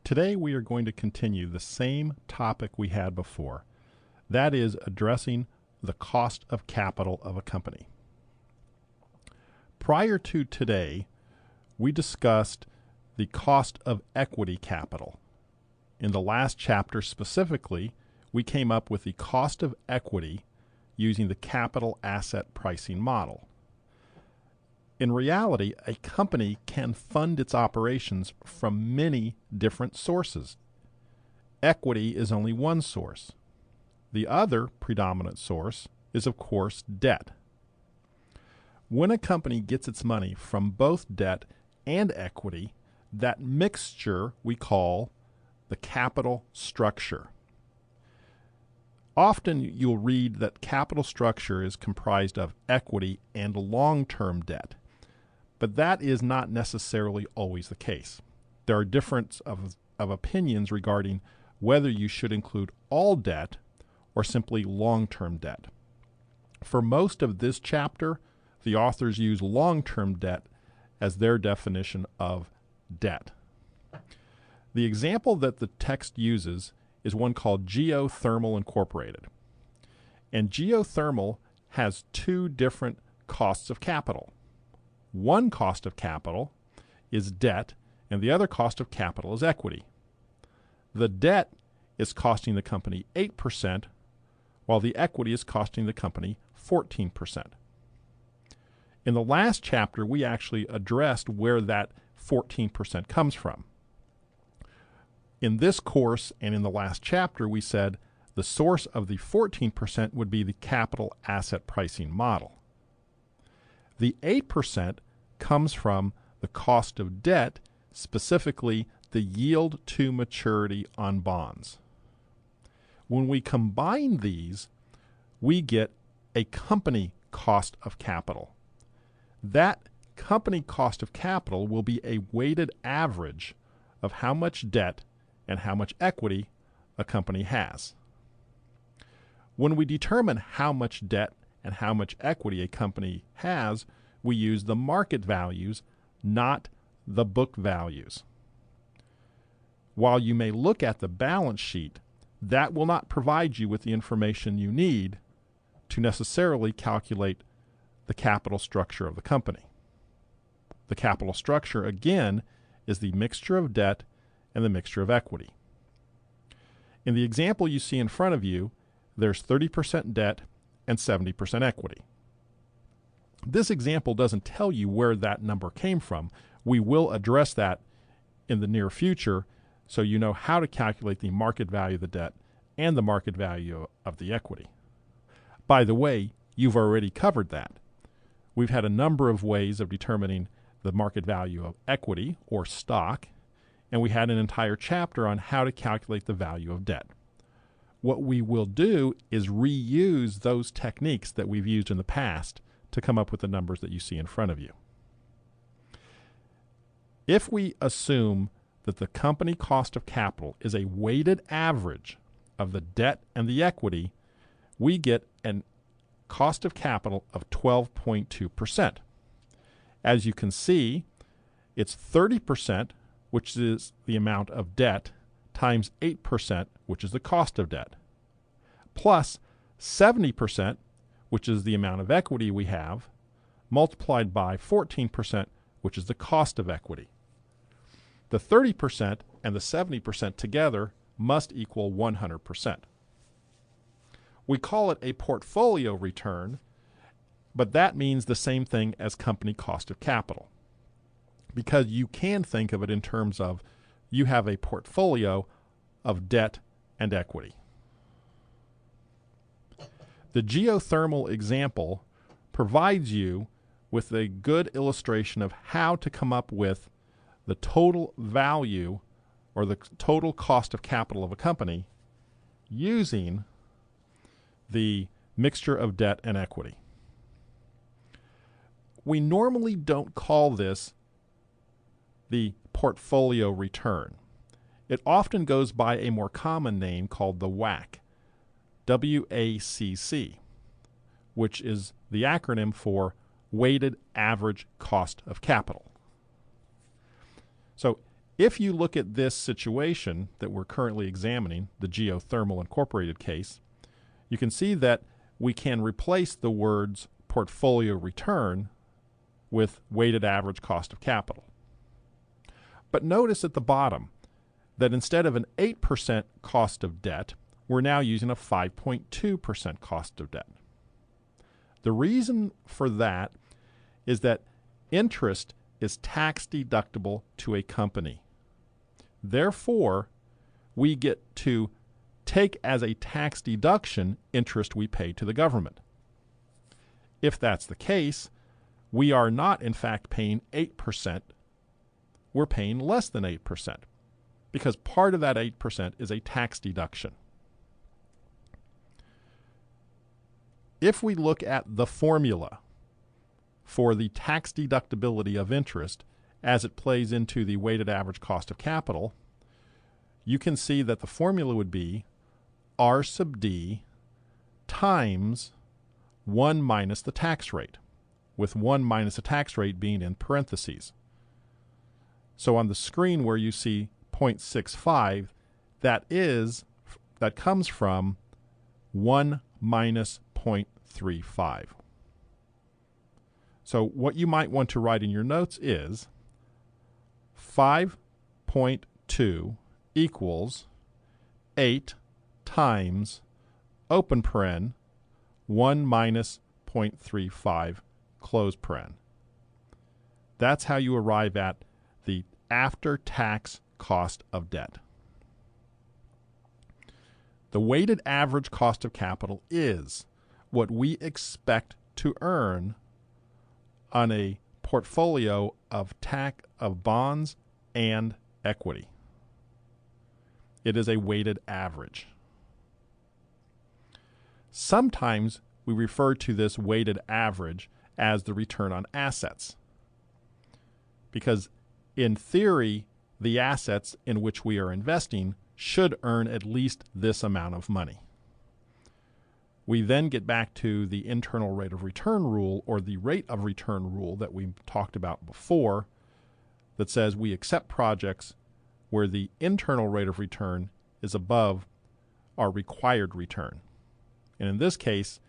Today we are going to continue the same topic we had before. That is addressing the cost of capital of a company. Prior to today, we discussed the cost of equity capital. In the last chapter specifically, we came up with the cost of equity using the capital asset pricing model. In reality, a company can fund its operations from many different sources. Equity is only one source. The other predominant source is, of course, debt. When a company gets its money from both debt and equity, that mixture we call the capital structure. Often you'll read that capital structure is comprised of equity and long-term debt. But that is not necessarily always the case. There are differences of opinions regarding whether you should include all debt or simply long-term debt. For most of this chapter, the authors use long-term debt as their definition of debt. The example that the text uses is one called Geothermal Incorporated. And geothermal has two different costs of capital. One cost of capital is debt, and the other cost of capital is equity. The debt is costing the company 8%, while the equity is costing the company 14%. In the last chapter, we actually addressed where that 14% comes from. In this course and in the last chapter, we said the source of the 14% would be the capital asset pricing model. The 8% comes from the cost of debt, specifically the yield to maturity on bonds. When we combine these, we get a company cost of capital. That company cost of capital will be a weighted average of how much debt and how much equity a company has. When we determine how much debt and how much equity a company has, we use the market values, not the book values. While you may look at the balance sheet, that will not provide you with the information you need to necessarily calculate the capital structure of the company. The capital structure, again, is the mixture of debt and the mixture of equity. In the example you see in front of you, there's 30% debt and 70% equity. This example doesn't tell you where that number came from. We will address that in the near future so you know how to calculate the market value of the debt and the market value of the equity. By the way, you've already covered that. We've had a number of ways of determining the market value of equity or stock, and we had an entire chapter on how to calculate the value of debt. What we will do is reuse those techniques that we've used in the past to come up with the numbers that you see in front of you. If we assume that the company cost of capital is a weighted average of the debt and the equity, we get a cost of capital of 12.2%. As you can see, it's 30%, which is the amount of debt, times 8%, which is the cost of debt, plus 70%, which is the amount of equity we have, multiplied by 14%, which is the cost of equity. The 30% and the 70% together must equal 100%. We call it a portfolio return, but that means the same thing as company cost of capital, because you can think of it in terms of you have a portfolio of debt and equity. The geothermal example provides you with a good illustration of how to come up with the total value or the total cost of capital of a company using the mixture of debt and equity. We normally don't call this the portfolio return. It often goes by a more common name called the WACC, WACC, which is the acronym for Weighted Average Cost of Capital. So If you look at this situation that we're currently examining, the Geothermal Incorporated case, you can see that we can replace the words portfolio return with weighted average cost of capital. But notice at the bottom that instead of an 8% cost of debt, we're now using a 5.2% cost of debt. The reason for that is that interest is tax deductible to a company. Therefore, we get to take as a tax deduction interest we pay to the government. If that's the case, we are not in fact paying 8%, we're paying less than 8%, because part of that 8% is a tax deduction. If we look at the formula for the tax deductibility of interest as it plays into the weighted average cost of capital, you can see that the formula would be R sub D times 1 minus the tax rate, with 1 minus the tax rate being in parentheses. So on the screen where you see 0.65, that comes from 1 minus 0.35. So what you might want to write in your notes is 5.2 equals 8 times, open paren, 1 minus 0.35, close paren. That's how you arrive at the after-tax cost of debt. The weighted average cost of capital is what we expect to earn on a portfolio of bonds and equity. It is a weighted average. Sometimes we refer to this weighted average as the return on assets, because in theory, the assets in which we are investing should earn at least this amount of money. We then get back to the internal rate of return rule, or the rate of return rule that we talked about before, that says we accept projects where the internal rate of return is above our required return. And in this case,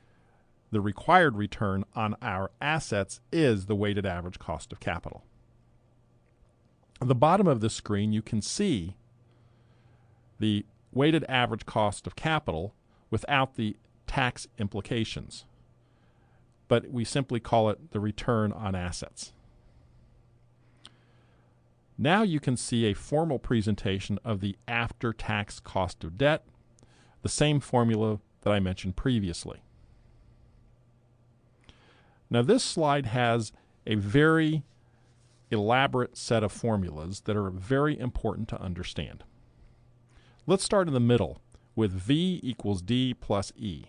the required return on our assets is the weighted average cost of capital. At the bottom of the screen, you can see the weighted average cost of capital without the tax implications, but we simply call it the return on assets. Now you can see a formal presentation of the after-tax cost of debt, the same formula that I mentioned previously. Now this slide has a very elaborate set of formulas that are very important to understand. Let's start in the middle with V equals D plus E.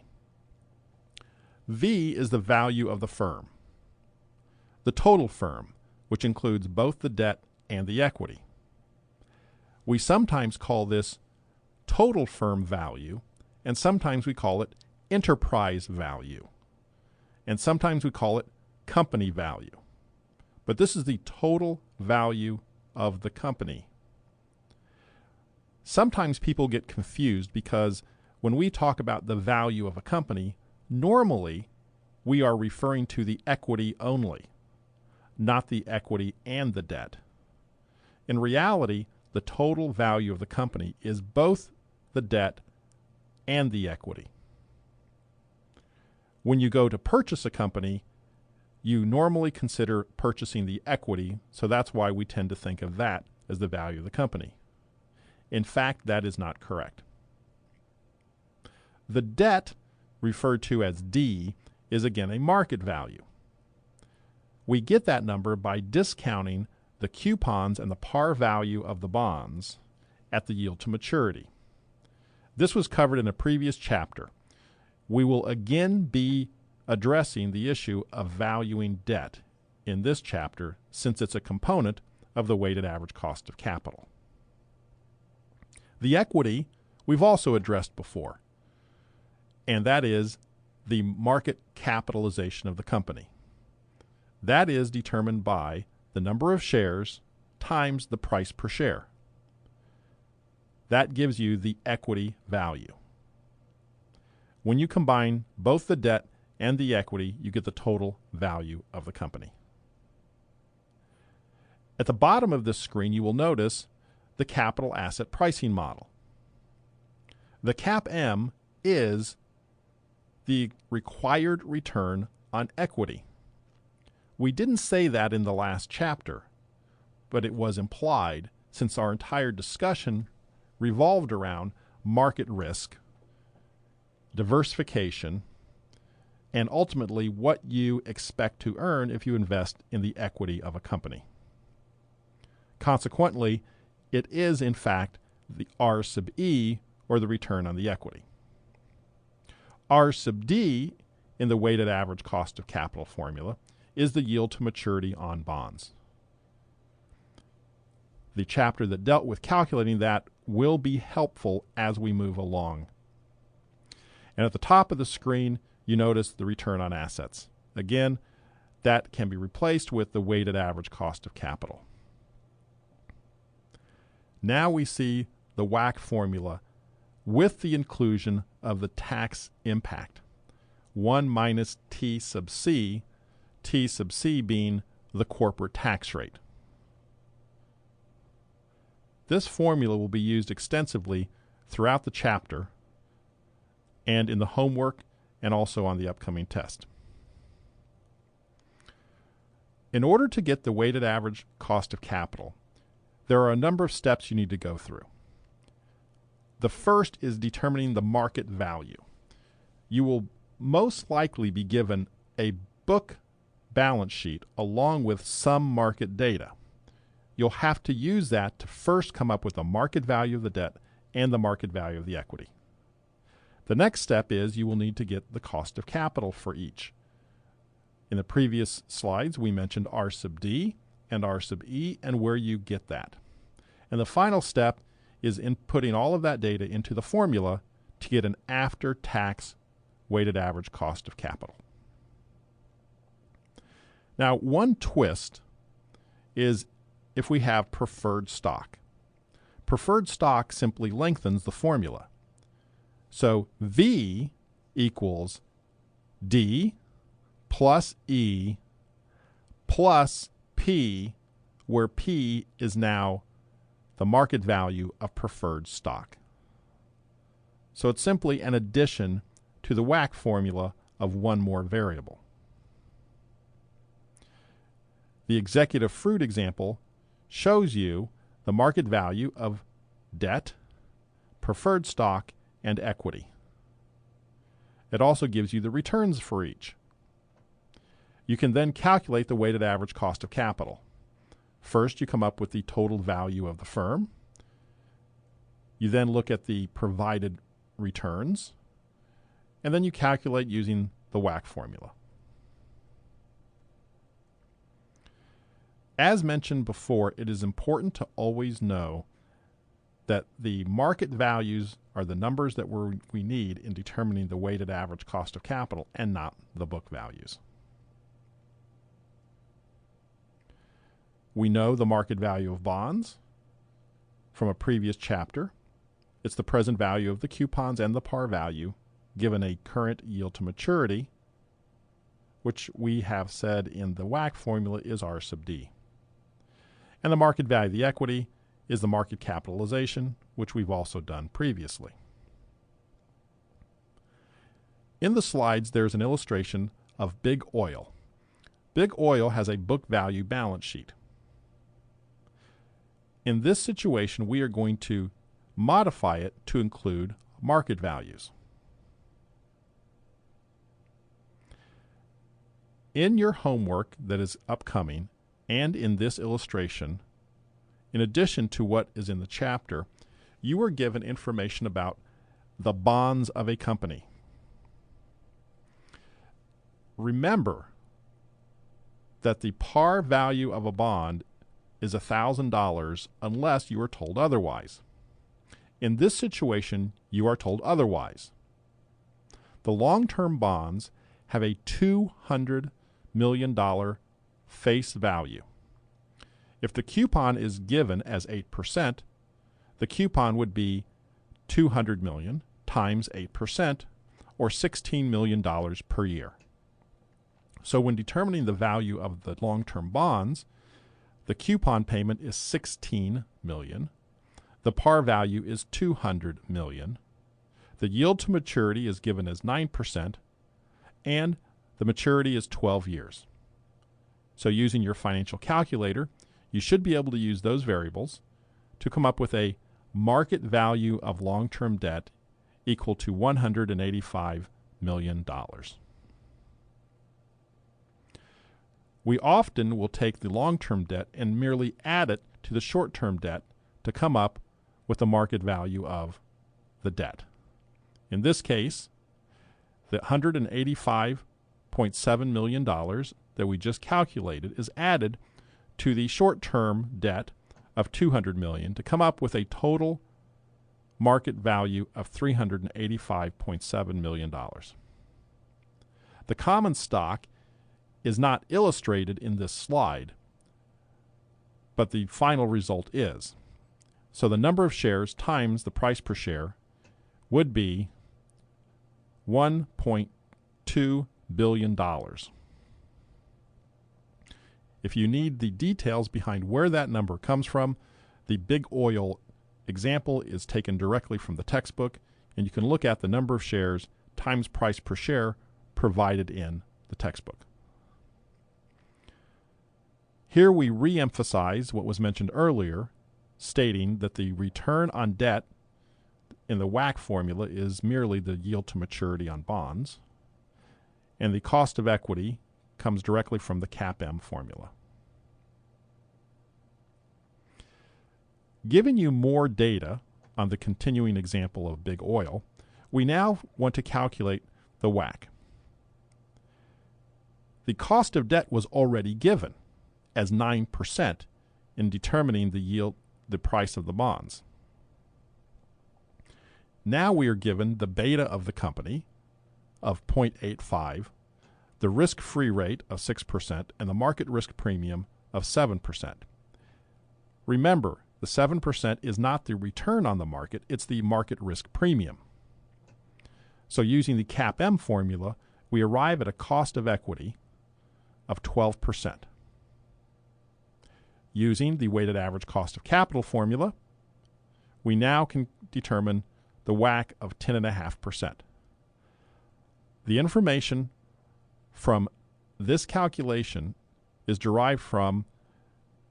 V is the value of the firm, the total firm, which includes both the debt and the equity. We sometimes call this total firm value, and sometimes we call it enterprise value, and sometimes we call it company value. But this is the total value of the company. Sometimes people get confused because when we talk about the value of a company, normally we are referring to the equity only, not the equity and the debt. In reality, the total value of the company is both the debt and the equity. When you go to purchase a company, you normally consider purchasing the equity, so that's why we tend to think of that as the value of the company. In fact, that is not correct. The debt, referred to as D, is again a market value. We get that number by discounting the coupons and the par value of the bonds at the yield to maturity. This was covered in a previous chapter. We will again be addressing the issue of valuing debt in this chapter, since it's a component of the weighted average cost of capital. The equity we've also addressed before, and that is the market capitalization of the company. That is determined by the number of shares times the price per share, That gives you the equity value. When you combine both the debt and the equity, you get the total value of the company. At the bottom of this screen, you will notice the capital asset pricing model. The CAPM is the required return on equity. We didn't say that in the last chapter, but it was implied since our entire discussion revolved around market risk, diversification, and ultimately what you expect to earn if you invest in the equity of a company. Consequently, it is in fact the R sub E, or the return on the equity. R sub D in the weighted average cost of capital formula is the yield to maturity on bonds. The chapter that dealt with calculating that will be helpful as we move along. And at the top of the screen, you notice the return on assets. Again, that can be replaced with the weighted average cost of capital. Now we see the WACC formula with the inclusion of the tax impact. 1 minus T sub C being the corporate tax rate. This formula will be used extensively throughout the chapter and in the homework and also on the upcoming test. In order to get the weighted average cost of capital, there are a number of steps you need to go through. The first is determining the market value. You will most likely be given a book balance sheet along with some market data. You'll have to use that to first come up with the market value of the debt and the market value of the equity. The next step is you will need to get the cost of capital for each. In the previous slides, we mentioned R sub D and R sub E and where you get that. And the final step is inputting all of that data into the formula to get an after-tax weighted average cost of capital. Now, one twist is if we have preferred stock. Preferred stock simply lengthens the formula. So V equals D plus E plus P, where P is now the market value of preferred stock. So it's simply an addition to the WACC formula of one more variable. The executive fruit example shows you the market value of debt, preferred stock, and equity. It also gives you the returns for each. You can then calculate the weighted average cost of capital. First, you come up with the total value of the firm. You then look at the provided returns, and then you calculate using the WACC formula. As mentioned before, it is important to always know that the market values are the numbers that we need in determining the weighted average cost of capital and not the book values. We know the market value of bonds from a previous chapter. It's the present value of the coupons and the par value given a current yield to maturity, which we have said in the WACC formula is R sub D. And the market value of the equity is the market capitalization, which we've also done previously. In the slides, there's an illustration of Big Oil. Big Oil has a book value balance sheet. In this situation, we are going to modify it to include market values. In your homework that is upcoming and in this illustration, in addition to what is in the chapter, you are given information about the bonds of a company. Remember that the par value of a bond is $1,000 unless you are told otherwise. In this situation, you are told otherwise. The long-term bonds have a $200 million face value. If the coupon is given as 8%, the coupon would be $200 million times 8%, or $16 million per year. So when determining the value of the long-term bonds, the coupon payment is $16 million. The par value is $200 million. The yield to maturity is given as 9%, and the maturity is 12 years. So using your financial calculator, you should be able to use those variables to come up with a market value of long-term debt equal to $185 million. We often will take the long-term debt and merely add it to the short-term debt to come up with the market value of the debt. In this case, the $185.7 million that we just calculated is added to the short-term debt of $200 million to come up with a total market value of $385.7 million. The common stock is not illustrated in this slide, but the final result is. So the number of shares times the price per share would be $1.2 billion. If you need the details behind where that number comes from, the Big Oil example is taken directly from the textbook, and you can look at the number of shares times price per share provided in the textbook. Here we re-emphasize what was mentioned earlier, stating that the return on debt in the WACC formula is merely the yield to maturity on bonds, and the cost of equity comes directly from the CAPM formula. Giving you more data on the continuing example of Big Oil, we now want to calculate the WACC. The cost of debt was already given as 9% in determining the yield, the price of the bonds. Now we are given the beta of the company of 0.85, the risk-free rate of 6%, and the market risk premium of 7%. Remember, the 7% is not the return on the market, it's the market risk premium. So using the CAPM formula, we arrive at a cost of equity of 12%. Using the weighted average cost of capital formula, we now can determine the WACC of 10.5%. The information from this calculation is derived from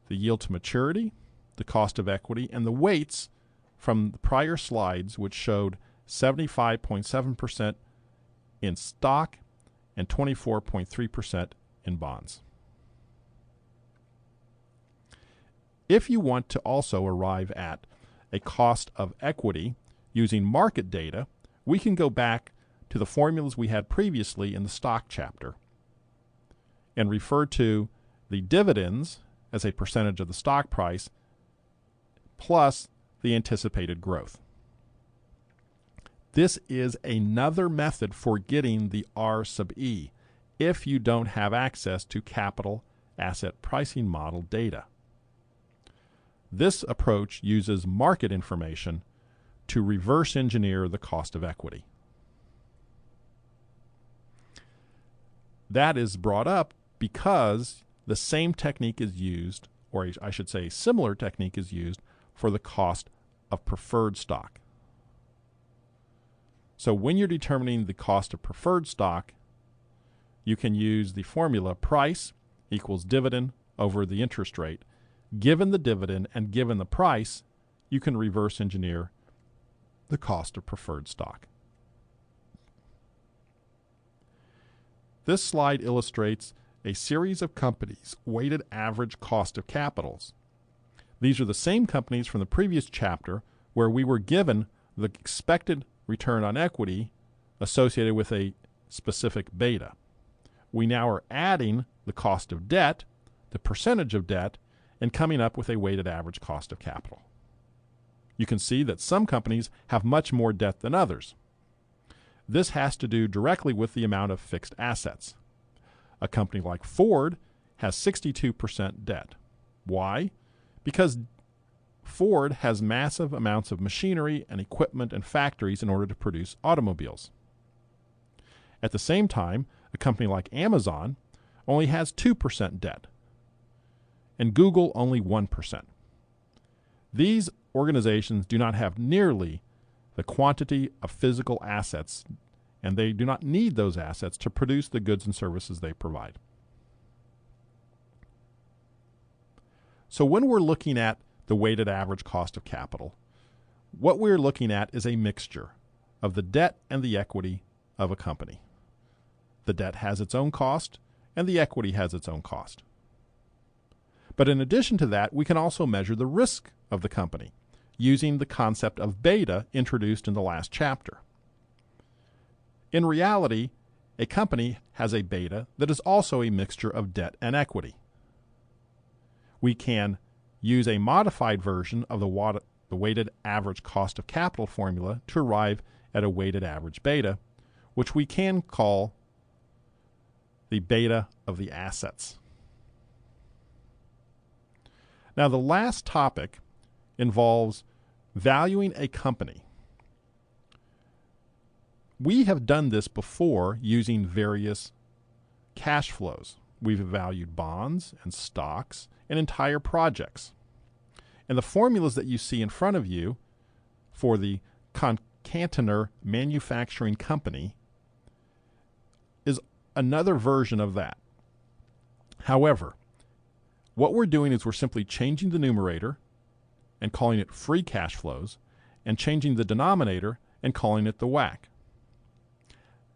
the yield to maturity, the cost of equity, and the weights from the prior slides, which showed 75.7% in stock and 24.3% in bonds. If you want to also arrive at a cost of equity using market data, we can go back to the formulas we had previously in the stock chapter and refer to the dividends as a percentage of the stock price plus the anticipated growth. This is another method for getting the R sub E if you don't have access to capital asset pricing model data. This approach uses market information to reverse engineer the cost of equity. That is brought up because the same technique is used, or I should say a similar technique is used for the cost of preferred stock. So when you're determining the cost of preferred stock, you can use the formula price equals dividend over the interest rate. Given the dividend and given the price, you can reverse engineer the cost of preferred stock. This slide illustrates a series of companies' weighted average cost of capitals. These are the same companies from the previous chapter where we were given the expected return on equity associated with a specific beta. We now are adding the cost of debt, the percentage of debt, and coming up with a weighted average cost of capital. You can see that some companies have much more debt than others. This has to do directly with the amount of fixed assets. A company like Ford has 62% debt. Why? Because Ford has massive amounts of machinery and equipment and factories in order to produce automobiles. At the same time, a company like Amazon only has 2% debt, and Google only 1%. These organizations do not have nearly the quantity of physical assets, and they do not need those assets to produce the goods and services they provide. So when we're looking at the weighted average cost of capital, what we're looking at is a mixture of the debt and the equity of a company. The debt has its own cost, and the equity has its own cost. But in addition to that, we can also measure the risk of the company using the concept of beta introduced in the last chapter. In reality, a company has a beta that is also a mixture of debt and equity. We can use a modified version of the weighted average cost of capital formula to arrive at a weighted average beta, which we can call the beta of the assets. Now, the last topic involves valuing a company. We have done this before using various cash flows. We've valued bonds and stocks and entire projects. And the formulas that you see in front of you for the Concanter Manufacturing Company is another version of that. However, what we're doing is we're simply changing the numerator and calling it free cash flows, and changing the denominator and calling it the WACC.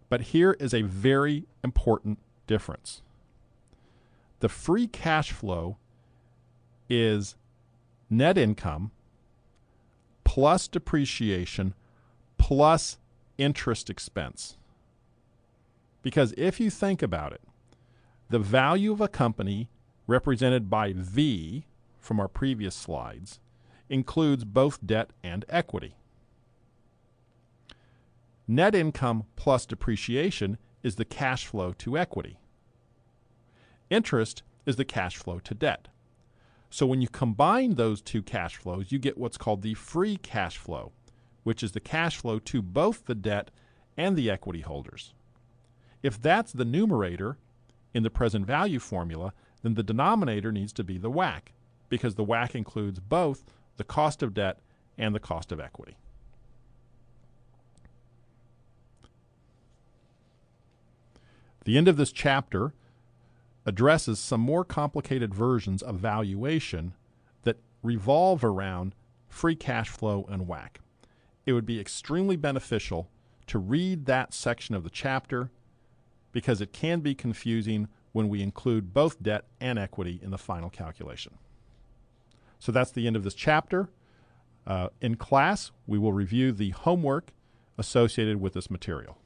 But here is a very important difference. The free cash flow is net income plus depreciation plus interest expense. Because if you think about it, the value of a company represented by V from our previous slides includes both debt and equity. Net income plus depreciation is the cash flow to equity. Interest is the cash flow to debt. So when you combine those two cash flows, you get what's called the free cash flow, which is the cash flow to both the debt and the equity holders. If that's the numerator in the present value formula, then the denominator needs to be the WACC, because the WACC includes both the cost of debt and the cost of equity. The end of this chapter addresses some more complicated versions of valuation that revolve around free cash flow and WACC. It would be extremely beneficial to read that section of the chapter because it can be confusing when we include both debt and equity in the final calculation. So that's the end of this chapter. In class, we will review the homework associated with this material.